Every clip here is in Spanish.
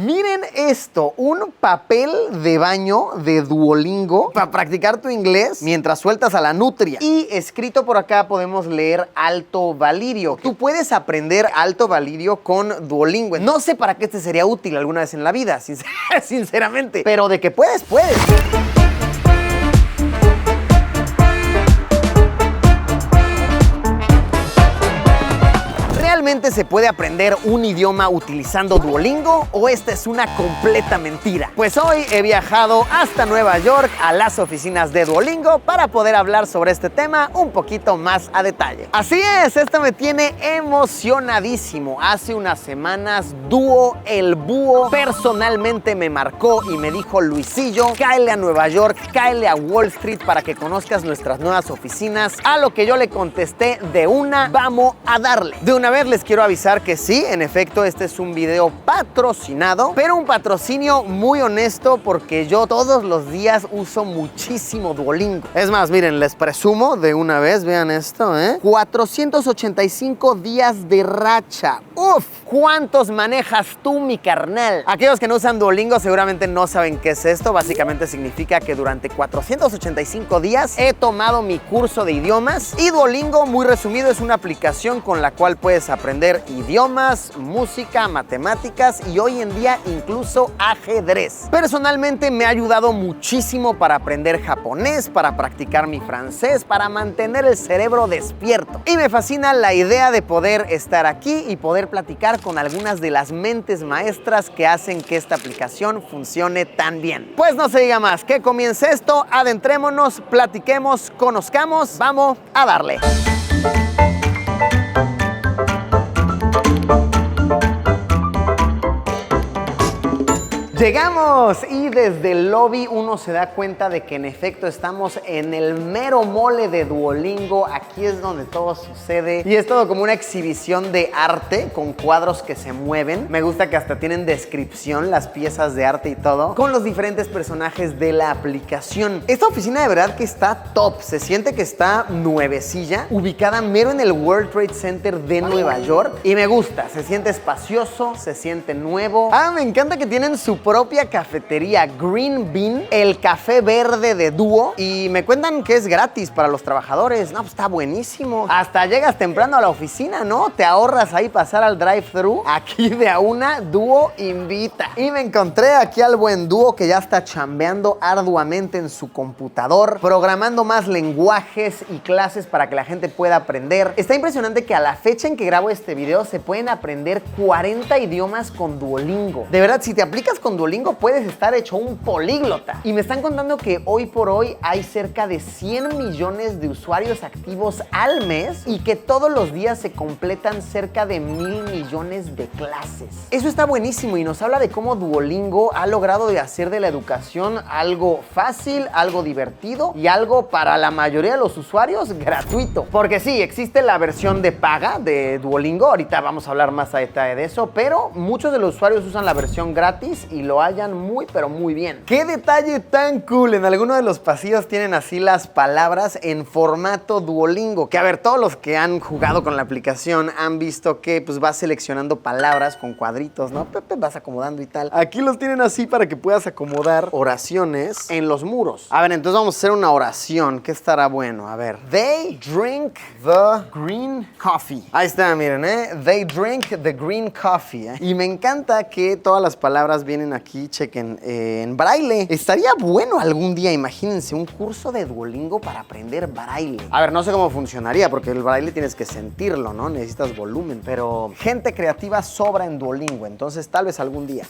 Miren esto, un papel de baño de Duolingo para practicar tu inglés mientras sueltas a la nutria. Y escrito por acá podemos leer Alto Valirio. Tú puedes aprender Alto Valirio con Duolingo. No sé para qué este sería útil alguna vez en la vida, sinceramente, pero de que puedes, puedes. ¿Realmente se puede aprender un idioma utilizando Duolingo o esta es una completa mentira? Pues hoy he viajado hasta Nueva York a las oficinas de Duolingo para poder hablar sobre este tema un poquito más a detalle. Así es, esto me tiene emocionadísimo. Hace unas semanas Duo el Búho personalmente me marcó y me dijo: Luisillo, cáele a Nueva York, cáele a Wall Street para que conozcas nuestras nuevas oficinas. A lo que yo le contesté de una: vamos a darle. De una vez les quiero avisar que sí, en efecto, este es un video patrocinado, pero un patrocinio muy honesto porque yo todos los días uso muchísimo Duolingo. Es más, miren, les presumo de una vez, vean esto, 485 días de racha. ¡Uf! ¿Cuántos manejas tú, mi carnal? Aquellos que no usan Duolingo seguramente no saben qué es esto. Básicamente significa que durante 485 días he tomado mi curso de idiomas y Duolingo, muy resumido, es una aplicación con la cual puedes aprender idiomas, música, matemáticas y hoy en día incluso ajedrez. Personalmente me ha ayudado muchísimo para aprender japonés, para practicar mi francés, para mantener el cerebro despierto. Y me fascina la idea de poder estar aquí y poder platicar con algunas de las mentes maestras que hacen que esta aplicación funcione tan bien. Pues no se diga más, que comience esto, adentrémonos, platiquemos, conozcamos, vamos a darle. Llegamos y desde el lobby uno se da cuenta de que en efecto estamos en el mero mole de Duolingo. Aquí es donde todo sucede y es todo como una exhibición de arte con cuadros que se mueven. Me gusta que hasta tienen descripción las piezas de arte y todo con los diferentes personajes de la aplicación. Esta oficina de verdad que está top, se siente que está nuevecilla, ubicada mero en el World Trade Center de Nueva York y me gusta, se siente espacioso, se siente nuevo. Me encanta que tienen su propia cafetería Green Bean, el café verde de Duo, y me cuentan que es gratis para los trabajadores. No, pues está buenísimo. Hasta llegas temprano a la oficina, ¿no? Te ahorras ahí pasar al drive-thru. Aquí de a una, Duo invita. Y me encontré aquí al buen Duo que ya está chambeando arduamente en su computador, programando más lenguajes y clases para que la gente pueda aprender. Está impresionante que a la fecha en que grabo este video se pueden aprender 40 idiomas con Duolingo. De verdad, si te aplicas con Duolingo puedes estar hecho un políglota. Y me están contando que hoy por hoy hay cerca de 100 millones de usuarios activos al mes y que todos los días se completan cerca de 1,000 millones de clases. Eso está buenísimo y nos habla de cómo Duolingo ha logrado de hacer de la educación algo fácil, algo divertido y algo para la mayoría de los usuarios gratuito. Porque sí, existe la versión de paga de Duolingo, ahorita vamos a hablar más a detalle de eso, pero muchos de los usuarios usan la versión gratis y lo hallan muy pero muy bien. ¡Qué detalle tan cool! En alguno de los pasillos tienen así las palabras en formato Duolingo, que a ver, todos los que han jugado con la aplicación han visto que pues vas seleccionando palabras con cuadritos, ¿no? Vas acomodando y tal. Aquí los tienen así para que puedas acomodar oraciones en los muros. A ver, entonces vamos a hacer una oración. ¿Qué estará bueno? A ver. They drink the green coffee. Ahí está, miren, They drink the green coffee, Y me encanta que todas las palabras vienen aquí, chequen, en braille. Estaría bueno algún día, imagínense, un curso de Duolingo para aprender braille. A ver, no sé cómo funcionaría, porque el braille tienes que sentirlo, ¿no? Necesitas volumen, pero gente creativa sobra en Duolingo, entonces tal vez algún día.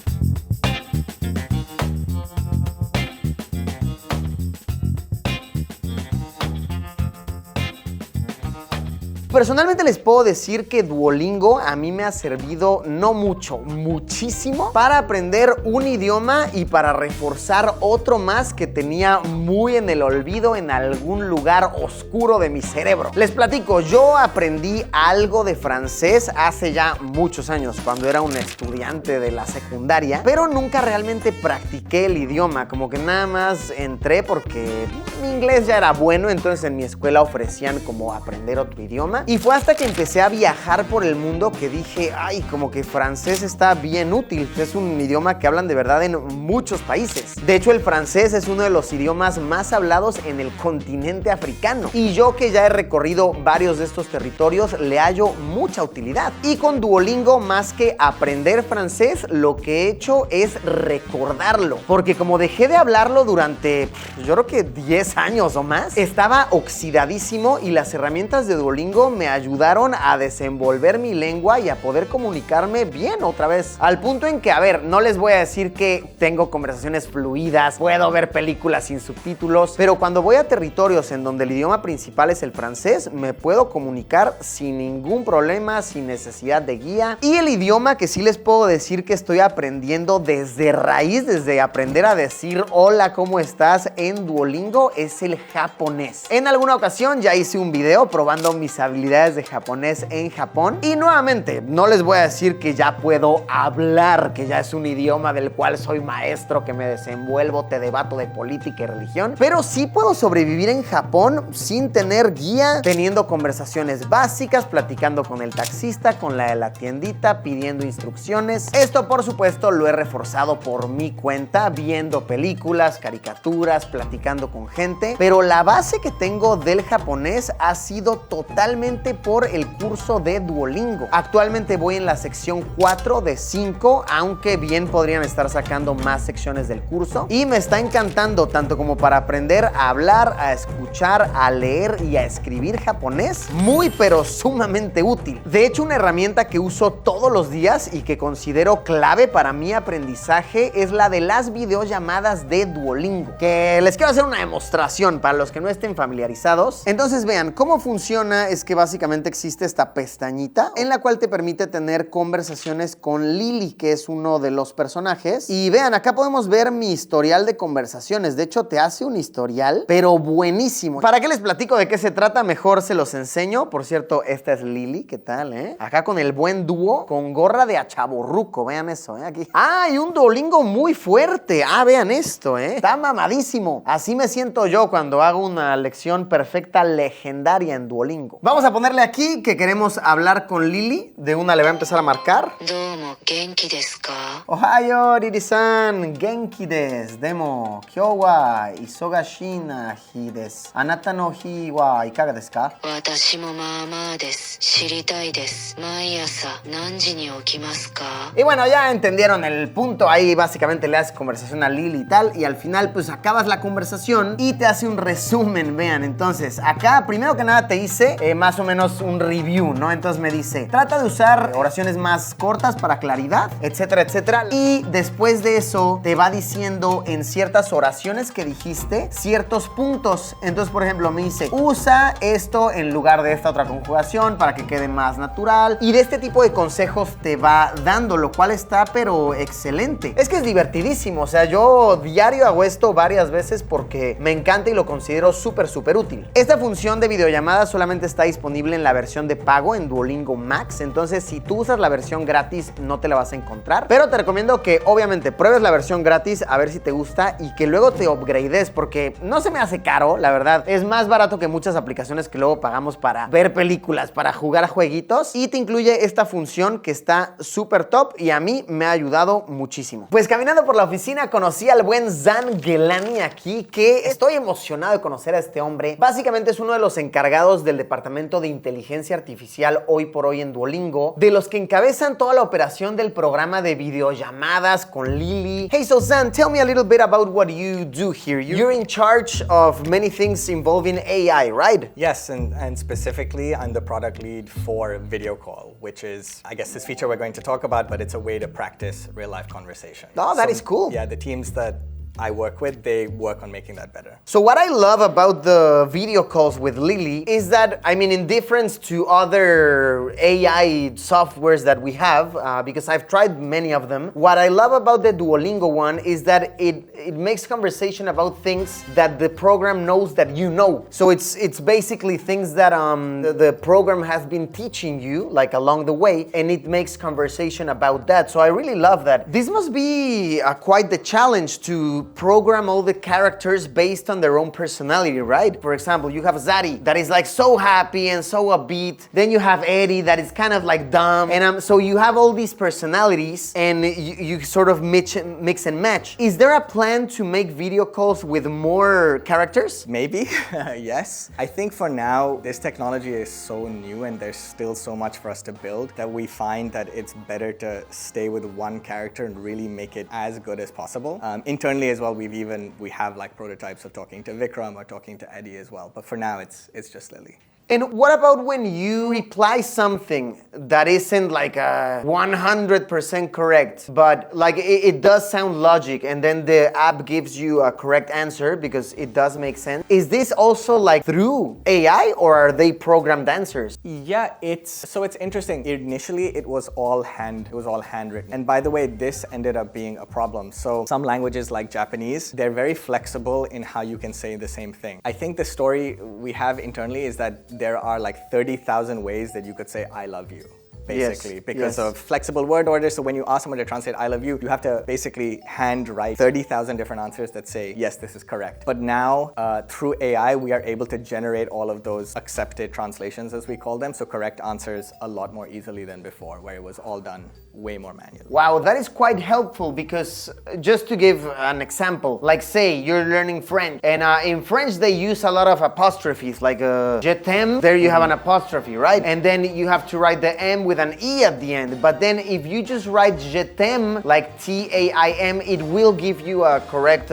Personalmente les puedo decir que Duolingo a mí me ha servido no mucho, muchísimo para aprender un idioma y para reforzar otro más que tenía muy en el olvido en algún lugar oscuro de mi cerebro. Les platico, yo aprendí algo de francés hace ya muchos años, cuando era un estudiante de la secundaria, pero nunca realmente practiqué el idioma, como que nada más entré porque mi inglés ya era bueno, entonces en mi escuela ofrecían como aprender otro idioma. Y fue hasta que empecé a viajar por el mundo que dije, ay, como que francés está bien útil. Es un idioma que hablan de verdad en muchos países. De hecho, el francés es uno de los idiomas más hablados en el continente africano. Y yo que ya he recorrido varios de estos territorios, le hallo mucha utilidad. Y con Duolingo, más que aprender francés, lo que he hecho es recordarlo. Porque como dejé de hablarlo durante, yo creo que 10 años o más, estaba oxidadísimo y las herramientas de Duolingo me ayudaron a desenvolver mi lengua y a poder comunicarme bien otra vez. Al punto en que, a ver, no les voy a decir que tengo conversaciones fluidas, puedo ver películas sin subtítulos, pero cuando voy a territorios en donde el idioma principal es el francés, me puedo comunicar sin ningún problema, sin necesidad de guía. Y el idioma que sí les puedo decir que estoy aprendiendo desde raíz, desde aprender a decir hola, ¿cómo estás? En Duolingo es el japonés. En alguna ocasión ya hice un video probando mis habilidades de japonés en Japón y nuevamente no les voy a decir que ya puedo hablar, que ya es un idioma del cual soy maestro, que me desenvuelvo, te debato de política y religión, pero sí puedo sobrevivir en Japón sin tener guía, teniendo conversaciones básicas, platicando con el taxista, con la de la tiendita, pidiendo instrucciones. Esto por supuesto lo he reforzado por mi cuenta, viendo películas, caricaturas, platicando con gente, pero la base que tengo del japonés ha sido totalmente por el curso de Duolingo. Actualmente voy en la sección 4 de 5, aunque bien podrían estar sacando más secciones del curso, y me está encantando tanto como para aprender a hablar, a escuchar, a leer y a escribir japonés. Muy pero sumamente útil. De hecho, una herramienta que uso todos los días y que considero clave para mi aprendizaje es la de las videollamadas de Duolingo, que les quiero hacer una demostración para los que no estén familiarizados. Entonces vean, cómo funciona es que básicamente existe esta pestañita en la cual te permite tener conversaciones con Lily, que es uno de los personajes. Y vean, acá podemos ver mi historial de conversaciones. De hecho, te hace un historial, pero buenísimo. ¿Para qué les platico de qué se trata? Mejor se los enseño. Por cierto, esta es Lily, ¿qué tal, Acá con el buen dúo, con gorra de achavorruco, vean eso, aquí. Ah, y un Duolingo muy fuerte. Ah, vean esto, Está mamadísimo. Así me siento yo cuando hago una lección perfecta legendaria en Duolingo. Vamos a ponerle aquí que queremos hablar con Lily. De una le va a empezar a marcar. Domo, genki desu ka? Ohayo, Riri-san. Genki desu. Demo, kyou wa isogashi na hi desu. Anata no hi wa ikaga desu ka? Watashi mo ma desu. Shiritai desu. Mai asa nanji ni okimasu ka? Y bueno, ya entendieron el punto. Ahí básicamente le haces conversación a Lily y tal. Y al final pues acabas la conversación y te hace un resumen, vean. Entonces acá primero que nada te hice más o menos un review, ¿no? Entonces me dice, trata de usar oraciones más cortas para claridad, etcétera, etcétera. Y después de eso te va diciendo en ciertas oraciones que dijiste ciertos puntos. Entonces, por ejemplo, me dice, usa esto en lugar de esta otra conjugación para que quede más natural. Y de este tipo de consejos te va dando, lo cual está pero excelente. Es que es divertidísimo. O sea, yo diario hago esto varias veces porque me encanta y lo considero súper, súper útil. Esta función de videollamada solamente está disponible en la versión de pago en Duolingo Max. Entonces, si tú usas la versión gratis, no te la vas a encontrar. Pero te recomiendo que obviamente pruebes la versión gratis a ver si te gusta y que luego te upgrades porque no se me hace caro, la verdad. Es más barato que muchas aplicaciones que luego pagamos para ver películas, para jugar jueguitos, y te incluye esta función que está súper top y a mí me ha ayudado muchísimo. Pues caminando por la oficina conocí al buen Zan Gelani aquí, que estoy emocionado de conocer a este hombre. Básicamente es uno de los encargados del departamento de inteligencia artificial hoy por hoy en Duolingo, de los que encabezan toda la operación del programa de videollamadas con Lily. Hey, so Zan, tell me a little bit about what you do here. You're in charge of many things involving AI, right? Yes, and specifically, I'm the product lead for Video Call, which is, I guess, this feature we're going to talk about, but it's a way to practice real-life conversation. Oh, that is cool. Yeah, the teams that I work with, they work on making that better. So what I love about the video calls with Lily is that, I mean, in difference to other AI softwares that we have, because I've tried many of them, what I love about the Duolingo one is that it makes conversation about things that the program knows that you know. So it's basically things that the program has been teaching you, like along the way, and it makes conversation about that. So I really love that. This must be quite the challenge to to program all the characters based on their own personality, right? For example, you have Zaddy that is like so happy and so upbeat. Then you have Eddie that is kind of like dumb. And so you have all these personalities and you sort of mix and match. Is there a plan to make video calls with more characters? Maybe, yes. I think for now, this technology is so new and there's still so much for us to build that we find that it's better to stay with one character and really make it as good as possible. Internally as well, we have like prototypes of talking to Vikram or talking to Eddie as well. But for now, it's just Lily. And what about when you reply something that isn't like 100% correct, but like it does sound logic and then the app gives you a correct answer because it does make sense? Is this also like through AI or are they programmed answers? Yeah, it's interesting. Initially, it was all handwritten. And by the way, this ended up being a problem. So some languages like Japanese, they're very flexible in how you can say the same thing. I think the story we have internally is that there are like 30,000 ways that you could say I love you. Basically, because of flexible word orders. So when you ask someone to translate I love you, you have to basically handwrite 30,000 different answers that say, yes, this is correct. But now through AI, we are able to generate all of those accepted translations, as we call them. So correct answers a lot more easily than before, where it was all done way more manually. Wow, that is quite helpful because just to give an example, like say you're learning French and in French they use a lot of apostrophes like je t'aime, there you have an apostrophe, right? And then you have to write the M with an E at the end. But then if you just write je t'aime like T-A-I-M, it will give you a correct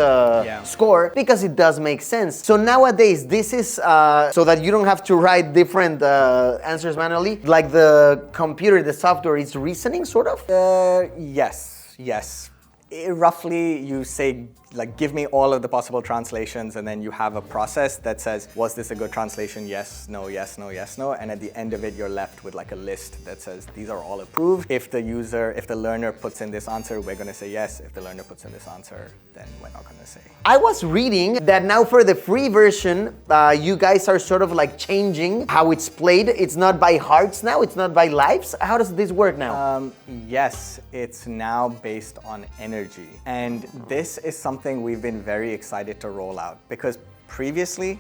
score because it does make sense. So nowadays this is so that you don't have to write different answers manually, like the computer, the software is reasoning sort of? Yes. Roughly, you say, like, give me all of the possible translations, and then you have a process that says, was this a good translation? Yes, no, yes, no, yes, no. And at the end of it, you're left with like a list that says, these are all approved. If the learner puts in this answer, we're gonna say yes. If the learner puts in this answer, then we're not gonna say. I was reading that now for the free version, you guys are sort of like changing how it's played. It's not by hearts now, it's not by lives. How does this work now? Yes, it's now based on energy. And this is something we've been very excited to roll out because previously,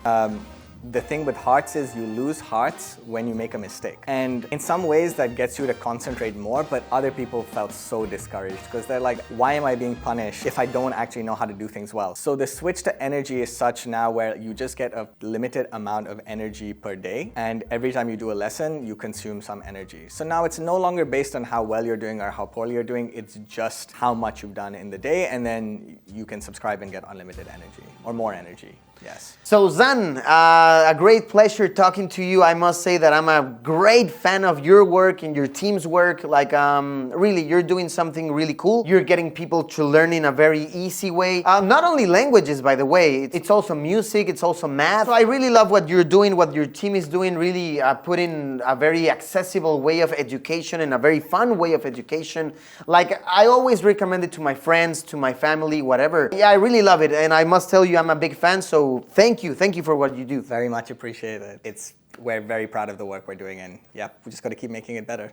the thing with hearts is you lose hearts when you make a mistake. And in some ways that gets you to concentrate more, but other people felt so discouraged because they're like, why am I being punished if I don't actually know how to do things well? So the switch to energy is such now where you just get a limited amount of energy per day. And every time you do a lesson, you consume some energy. So now it's no longer based on how well you're doing or how poorly you're doing. It's just how much you've done in the day. And then you can subscribe and get unlimited energy or more energy. Yes. So Zan, a great pleasure talking to you. I must say that I'm a great fan of your work and your team's work. Like, really, you're doing something really cool. You're getting people to learn in a very easy way. Not only languages, by the way, it's also music, it's also math. So I really love what you're doing, what your team is doing, really putting a very accessible way of education and a very fun way of education. Like, I always recommend it to my friends, to my family, whatever. Yeah, I really love it. And I must tell you, I'm a big fan. So thank you for what you do. Very much appreciate it. We're very proud of the work we're doing, and yeah, we just got to keep making it better.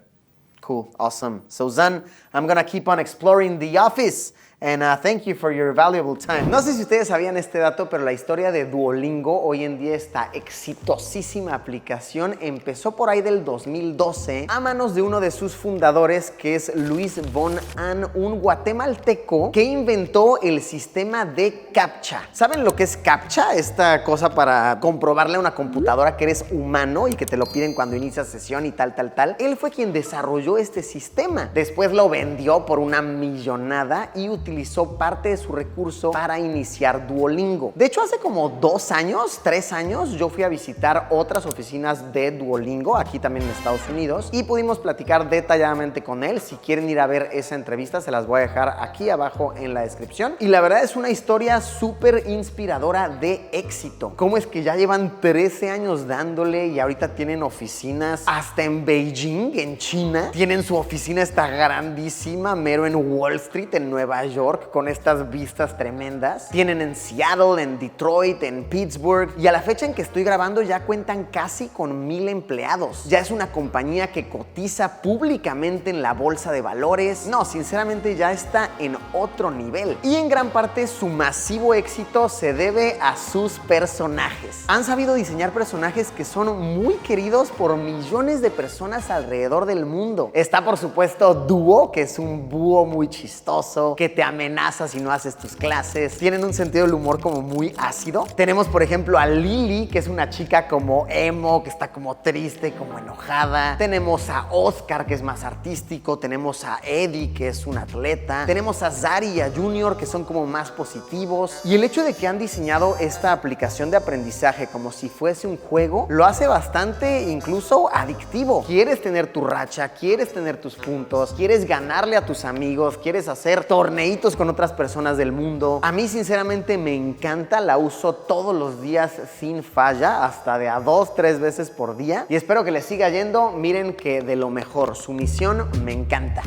Cool, awesome. So Zan, I'm gonna keep on exploring the office. And thank you for your valuable time. No sé si ustedes sabían este dato, pero la historia de Duolingo, hoy en día esta exitosísima aplicación, empezó por ahí del 2012 a manos de uno de sus fundadores, que es Luis von Ahn, un guatemalteco que inventó el sistema de CAPTCHA. ¿Saben lo que es CAPTCHA? Esta cosa para comprobarle a una computadora que eres humano y que te lo piden cuando inicias sesión y tal. Él fue quien desarrolló este sistema. Después lo vendió por una millonada y utilizó parte de su recurso para iniciar Duolingo. De hecho, hace como 3 años, yo fui a visitar otras oficinas de Duolingo, aquí también en Estados Unidos, y pudimos platicar detalladamente con él. Si quieren ir a ver esa entrevista, se las voy a dejar aquí abajo en la descripción. Y la verdad es una historia súper inspiradora de éxito. Cómo es que ya llevan 13 años dándole y ahorita tienen oficinas hasta en Beijing, en China. Tienen su oficina, está grandísima, mero en Wall Street, en Nueva York. York con estas vistas tremendas. Tienen en Seattle, en Detroit, en Pittsburgh. Y a la fecha en que estoy grabando ya cuentan casi con 1000 empleados. Ya es una compañía que cotiza públicamente en la bolsa de valores. No, sinceramente ya está en otro nivel. Y en gran parte su masivo éxito se debe a sus personajes. Han sabido diseñar personajes que son muy queridos por millones de personas alrededor del mundo. Está por supuesto Duo, que es un búho muy chistoso, que te amenaza si no haces tus clases. Tienen un sentido del humor como muy ácido. Tenemos por ejemplo a Lily, que es una chica como emo, que está como triste, como enojada. Tenemos a Oscar, que es más artístico. Tenemos a Eddie, que es un atleta. Tenemos a Zari y a Junior, que son como más positivos. Y el hecho de que han diseñado esta aplicación de aprendizaje como si fuese un juego, lo hace bastante incluso adictivo. Quieres tener tu racha, quieres tener tus puntos, quieres ganarle a tus amigos, quieres hacer torneitos con otras personas del mundo. A mí sinceramente me encanta, la uso todos los días sin falla, hasta de a 2-3 veces por día. Y espero que les siga yendo. Miren que de lo mejor, su misión me encanta.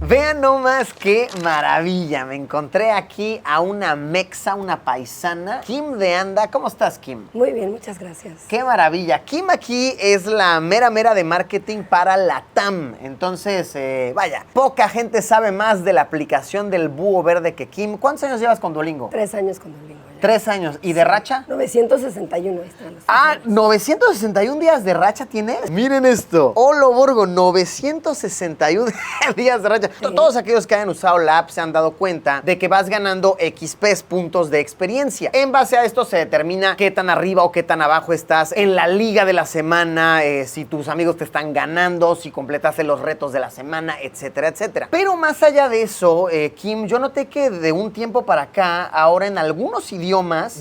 Vean nomás qué maravilla. Me encontré aquí a una mexa, una paisana, Kim de Anda. ¿Cómo estás, Kim? Muy bien, muchas gracias. Qué maravilla. Kim aquí es la mera de marketing para la TAM. Entonces, vaya, poca gente sabe más de la aplicación del búho verde que Kim. ¿Cuántos años llevas con Duolingo? 3 años con Duolingo. 3 años. ¿Y de racha? 961, ahí están los Ah, números. 961 días de racha tienes. Miren esto. Olo Borgo, 961 días de racha. Sí. Todos aquellos que hayan usado la app se han dado cuenta de que vas ganando XPs, puntos de experiencia. En base a esto se determina qué tan arriba o qué tan abajo estás en la liga de la semana, si tus amigos te están ganando, si completaste los retos de la semana, etcétera, etcétera. Pero más allá de eso, Kim, yo noté que de un tiempo para acá, ahora en algunos idiomas,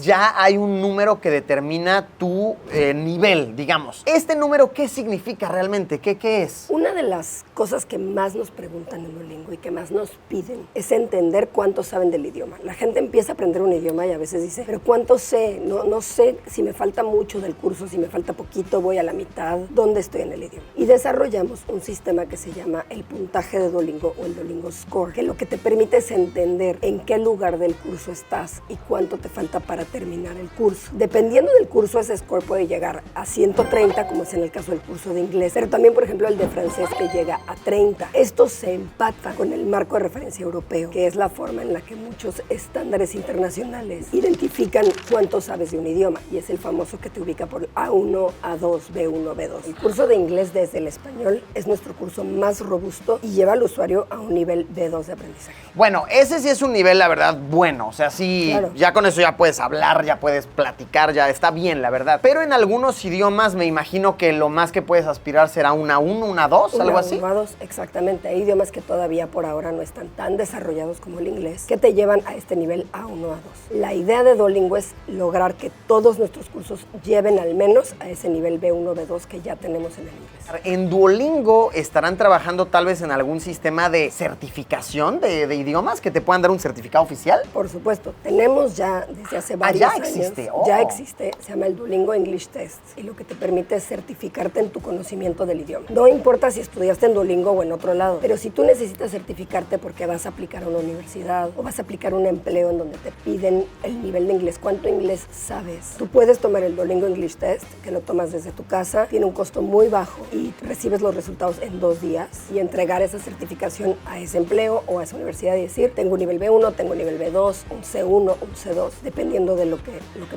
ya hay un número que determina tu nivel, digamos. ¿Este número qué significa realmente? ¿Qué es? Una de las cosas que más nos preguntan en Duolingo y que más nos piden es entender cuánto saben del idioma. La gente empieza a aprender un idioma y a veces dice, pero ¿cuánto sé? No sé si me falta mucho del curso, si me falta poquito, voy a la mitad, ¿dónde estoy en el idioma? Y desarrollamos un sistema que se llama el puntaje de Duolingo o el Duolingo Score, que lo que te permite es entender en qué lugar del curso estás y cuánto te falta para terminar el curso. Dependiendo del curso, ese score puede llegar a 130, como es en el caso del curso de inglés, pero también, por ejemplo, el de francés, que llega a 30. Esto se empata con el marco de referencia europeo, que es la forma en la que muchos estándares internacionales identifican cuánto sabes de un idioma, y es el famoso que te ubica por A1, A2, B1, B2. El curso de inglés desde el español es nuestro curso más robusto y lleva al usuario a un nivel B2 de aprendizaje. Bueno, ese sí es un nivel, la verdad, bueno. O sea, sí, Claro. Ya con eso ya puedes hablar, ya puedes platicar, ya está bien, la verdad. Pero en algunos idiomas me imagino que lo más que puedes aspirar será una 1, una 2, algo así. Una 2, exactamente. Hay idiomas que todavía por ahora no están tan desarrollados como el inglés, que te llevan a este nivel A1, A2. La idea de Duolingo es lograr que todos nuestros cursos lleven al menos a ese nivel B1, B2 que ya tenemos en el inglés. En Duolingo estarán trabajando tal vez en algún sistema de certificación de idiomas que te puedan dar un certificado oficial. Por supuesto, tenemos ya desde hace varios ya años. existe. Oh. Ya existe, se llama el Duolingo English Test, y lo que te permite es certificarte en tu conocimiento del idioma. No importa si estudiaste en Duolingo o en otro lado, pero si tú necesitas certificarte porque vas a aplicar a una universidad o vas a aplicar un empleo en donde te piden el nivel de inglés, cuánto inglés sabes, tú puedes tomar el Duolingo English Test, que lo tomas desde tu casa, tiene un costo muy bajo y recibes los resultados en 2 días, y entregar esa certificación a ese empleo o a esa universidad y decir, tengo un nivel B1, tengo un nivel B2, un C1, un C2, dependiendo de lo que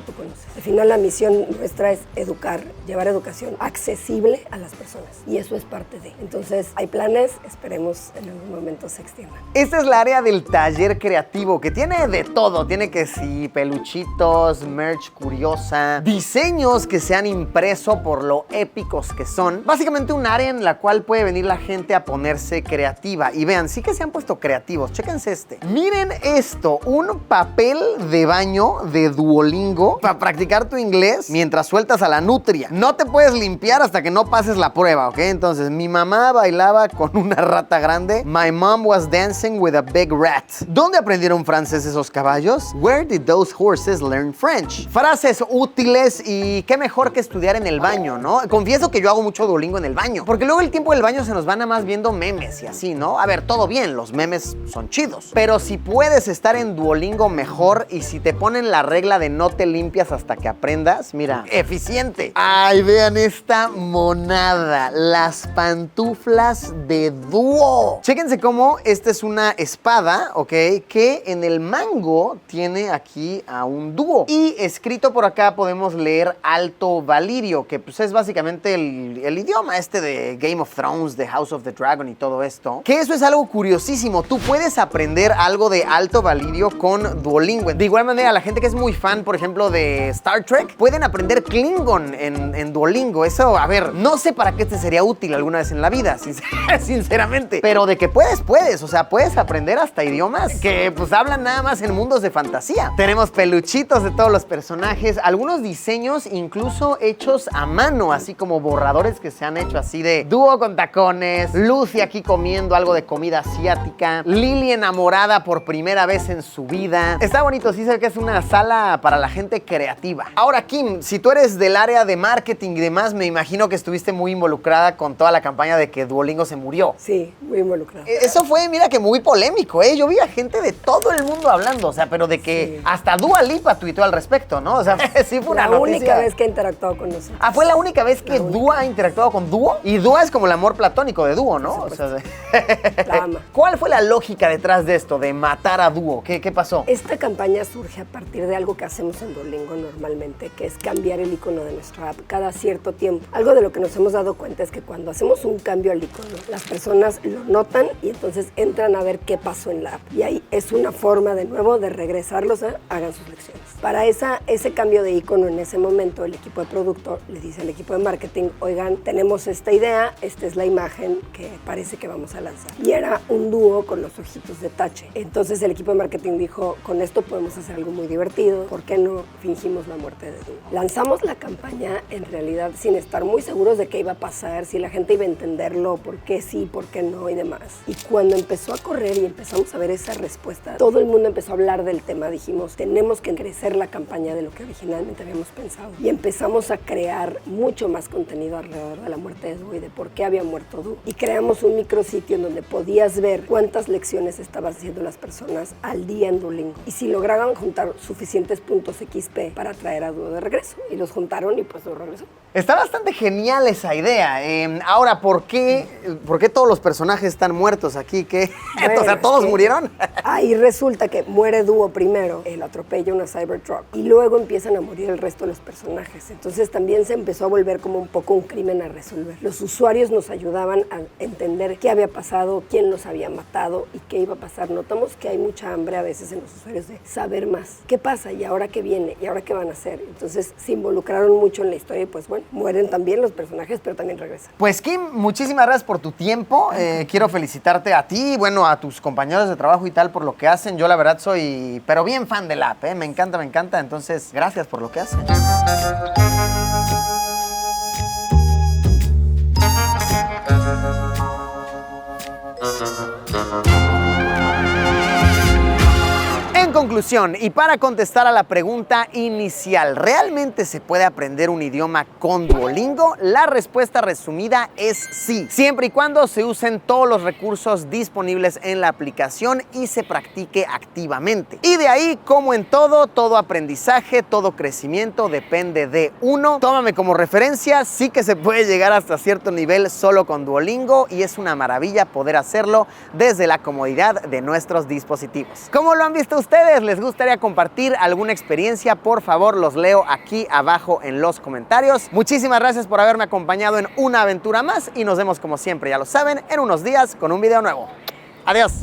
tú conoces. Al final, la misión nuestra es educar, llevar educación accesible a las personas, y eso es parte de. Entonces, hay planes, esperemos en algún momento se extiendan. Esta es la área del taller creativo, que tiene de todo. Tiene que sí, peluchitos, merch curiosa, diseños que se han impreso por lo épicos que son. Básicamente un área en la cual puede venir la gente a ponerse creativa. Y vean, sí que se han puesto creativos. Chéquense este. Miren esto, un papel de baño baño de Duolingo para practicar tu inglés mientras sueltas a la nutria. No te puedes limpiar hasta que no pases la prueba, ¿ok? Entonces, mi mamá bailaba con una rata grande. My mom was dancing with a big rat. ¿Dónde aprendieron francés esos caballos? Where did those horses learn French? Frases útiles y qué mejor que estudiar en el baño, ¿no? Confieso que yo hago mucho Duolingo en el baño, porque luego el tiempo del baño se nos va nada más viendo memes y así, ¿no? A ver, todo bien, los memes son chidos, pero si puedes estar en Duolingo mejor y si te ponen la regla de no te limpias hasta que aprendas, mira, eficiente. Ay, vean esta monada, las pantuflas de Duo. Chéquense cómo esta es una espada, ¿ok? Que en el mango tiene aquí a un dúo. Y escrito por acá podemos leer Alto Valirio, que pues es básicamente el idioma este de Game of Thrones, de House of the Dragon y todo esto. Que eso es algo curiosísimo. Tú puedes aprender algo de Alto Valirio con Duolingo. De igual manera, la gente que es muy fan, por ejemplo, de Star Trek, pueden aprender Klingon en Duolingo. Eso, a ver, no sé para qué este sería útil alguna vez en la vida, sinceramente. Pero de que puedes. O sea, puedes aprender hasta idiomas que pues hablan nada más en mundos de fantasía. Tenemos peluchitos de todos los personajes, algunos diseños incluso hechos a mano, así como borradores que se han hecho así de Dúo con tacones, Lucy aquí comiendo algo de comida asiática, Lily enamorada por primera vez en su vida. Está bonito, sí se ve que es una sala para la gente creativa. Ahora, Kim, si tú eres del área de marketing y demás, me imagino que estuviste muy involucrada con toda la campaña de que Duolingo se murió. Sí, muy involucrada. Eso fue, mira, que muy polémico, ¿eh? Yo vi a gente de todo el mundo hablando, o sea, pero de que hasta Dua Lipa tuiteó al respecto, ¿no? O sea, sí fue una La noticia. única vez que ha interactuado con nosotros. Ah, fue la única vez que Dua ha interactuado con Dúo. Y Dua es como el amor platónico de Dúo, ¿no? O sea, La ama. ¿cuál fue la lógica detrás de esto, de matar a Dúo? ¿Qué pasó? Esta campaña surge a partir de algo que hacemos en Duolingo normalmente, que es cambiar el icono de nuestra app cada cierto tiempo. Algo de lo que nos hemos dado cuenta es que cuando hacemos un cambio al icono, las personas lo notan y entonces entran a ver qué pasó en la app. Y ahí es una forma de nuevo de regresarlos a hagan sus lecciones. Para ese cambio de icono en ese momento, el equipo de producto le dice al equipo de marketing, oigan, tenemos esta idea, esta es la imagen que parece que vamos a lanzar. Y era un dúo con los ojitos de tache. Entonces el equipo de marketing dijo, con esto podemos hacer algo muy divertido, ¿por qué no fingimos la muerte de Dúo? Lanzamos la campaña en realidad sin estar muy seguros de qué iba a pasar, si la gente iba a entenderlo, por qué sí, por qué no y demás. Y cuando empezó a correr y empezamos a ver esa respuesta, todo el mundo empezó a hablar del tema. Dijimos, tenemos que crecer la campaña de lo que originalmente habíamos pensado. Y empezamos a crear mucho más contenido alrededor de la muerte de Dúo y de por qué había muerto Dúo. Y creamos un micrositio en donde podías ver cuántas lecciones estaban haciendo las personas al día en Duolingo. Y si lograban juntar suficientes puntos XP para traer a Dúo de regreso. Y los juntaron y pues lo regresó. Está bastante genial esa idea. Ahora, ¿por qué todos los personajes están muertos aquí? Bueno, o sea, ¿todos murieron? Ahí resulta que muere Dúo primero, él atropella una Cybertruck y luego empiezan a morir el resto de los personajes. Entonces también se empezó a volver como un poco un crimen a resolver. Los usuarios nos ayudaban a entender qué había pasado, quién los había matado y qué iba a pasar. Notamos que hay mucha hambre a veces en los usuarios de saber más. ¿Qué pasa? ¿Y ahora qué viene? ¿Y ahora qué van a hacer? Entonces se involucraron mucho en la historia y pues bueno, mueren también los personajes, pero también regresan. Pues Kim, muchísimas gracias por tu tiempo. Quiero felicitarte a ti y bueno, a tus compañeros de trabajo y tal por lo que hacen. Yo la verdad soy, pero bien fan de la app, me encanta. Entonces, gracias por lo que hacen. En conclusión, y para contestar a la pregunta inicial, ¿realmente se puede aprender un idioma con Duolingo? La respuesta resumida es sí, siempre y cuando se usen todos los recursos disponibles en la aplicación y se practique activamente. Y de ahí, como en todo aprendizaje, todo crecimiento depende de uno. Tómame como referencia, sí que se puede llegar hasta cierto nivel solo con Duolingo y es una maravilla poder hacerlo desde la comodidad de nuestros dispositivos. ¿Cómo lo han visto ustedes? ¿Les gustaría compartir alguna experiencia? Por favor, los leo aquí abajo en los comentarios. Muchísimas gracias por haberme acompañado en una aventura más y nos vemos como siempre, ya lo saben, en unos días con un video nuevo. Adiós.